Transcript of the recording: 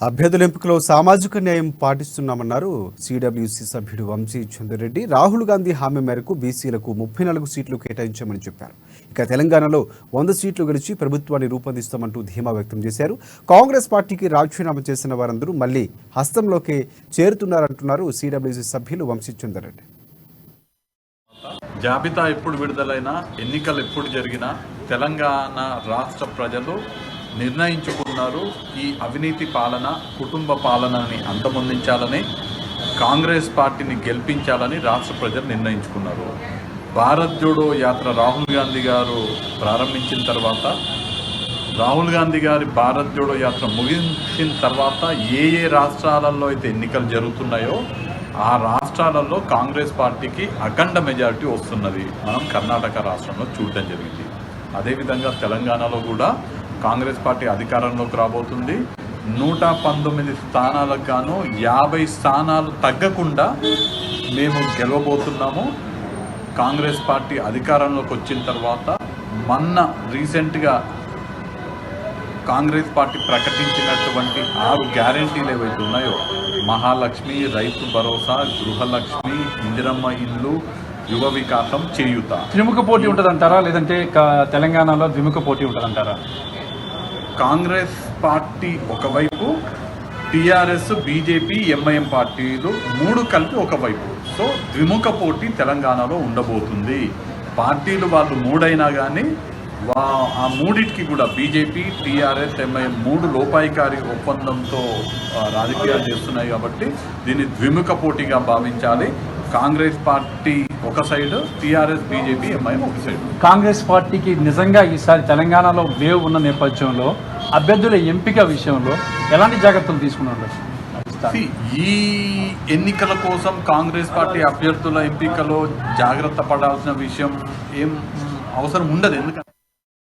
అభ్యర్థుల ఎంపికలో సామాజిక న్యాయం పాటిస్తున్నామన్నారు సిడబ్ల్యూసి సభ్యుడు వంశీ చంద్రరెడ్డి. రాహుల్ గాంధీ హామీ మేరకు బీసీలకు 34 సీట్లు కేటాయించామని చెప్పారు. ఇక తెలంగాణలో 100 సీట్లు గెలిచి ప్రభుత్వాన్ని రూపొందిస్తామంటూ ధీమా వ్యక్తం చేశారు. కాంగ్రెస్ పార్టీకి రాజీనామా చేసిన వారందరూ మళ్లీ హస్తంలోకి చేరుతున్నారంటున్నారు సిడబ్ల్యూసి సభ్యులు వంశీ చంద్రరెడ్డి. జాబితా ఎప్పుడు విడుదలైనా, ఎన్నికలు ఎప్పుడు జరిగినా తెలంగాణ రాష్ట్ర ప్రజలు నిర్ణయించుకున్నారు. ఈ అవినీతి పాలన, కుటుంబ పాలనని అంతమొందించాలని, కాంగ్రెస్ పార్టీని గెలిపించాలని రాష్ట్ర ప్రజలు నిర్ణయించుకున్నారు. భారత్ జోడో యాత్ర రాహుల్ గాంధీ గారు ప్రారంభించిన తర్వాత, రాహుల్ గాంధీ గారి భారత్ జోడో యాత్ర ముగిసిన తర్వాత ఏ రాష్ట్రాలలో అయితే ఎన్నికలు జరుగుతున్నాయో ఆ రాష్ట్రాలలో కాంగ్రెస్ పార్టీకి అఖండ మెజారిటీ వస్తున్నది. మనం కర్ణాటక రాష్ట్రంలో చూడడం జరిగింది. అదేవిధంగా తెలంగాణలో కూడా కాంగ్రెస్ పార్టీ అధికారంలోకి రాబోతుంది. 119 స్థానాలకు గాను 50 స్థానాలు తగ్గకుండా మేము గెలవబోతున్నాము. కాంగ్రెస్ పార్టీ అధికారంలోకి వచ్చిన తర్వాత మొన్న రీసెంట్గా కాంగ్రెస్ పార్టీ ప్రకటించినటువంటి 6 గ్యారెంటీలు ఏవైతే ఉన్నాయో, మహాలక్ష్మి, రైతు భరోసా, గృహలక్ష్మి, ఇందిరమ్మ ఇల్లు, యువ వికాసం, చేయూత. ద్విముఖ పోటీ ఉంటుందంటారా, లేదంటే తెలంగాణలో ద్విముఖ పోటీ ఉంటుందంటారా? కాంగ్రెస్ పార్టీ ఒకవైపు, టీఆర్ఎస్, బీజేపీ, ఎంఐఎం పార్టీలు 3 కలిపి ఒకవైపు. సో ద్విముఖ పోటీ తెలంగాణలో ఉండబోతుంది. పార్టీలు వాళ్ళు 3 అయినా కానీ ఆ మూడింటికి కూడా బీజేపీ, టీఆర్ఎస్, ఎంఐఎం 3 లోపాయికారి ఒప్పందంతో రాజకీయాలు చేస్తున్నాయి. కాబట్టి దీన్ని ద్విముఖ పోటీగా భావించాలి. కాంగ్రెస్ పార్టీ ఒక సైడ్, టీఆర్ఎస్, బీజేపీ, ఎంఐఎం ఒక సైడ్. కాంగ్రెస్ పార్టీకి నిజంగా ఈసారి తెలంగాణలో వేవ్ ఉన్న నేపథ్యంలో అభ్యర్థుల ఎంపిక విషయంలో ఎలాంటి జాగ్రత్తలు తీసుకున్నారు? ఈ ఎన్నికల కోసం కాంగ్రెస్ పార్టీ అభ్యర్థుల ఎంపికలో జాగ్రత్త పడాల్సిన విషయం ఏం అవసరం ఉండదు. ఎందుకంటే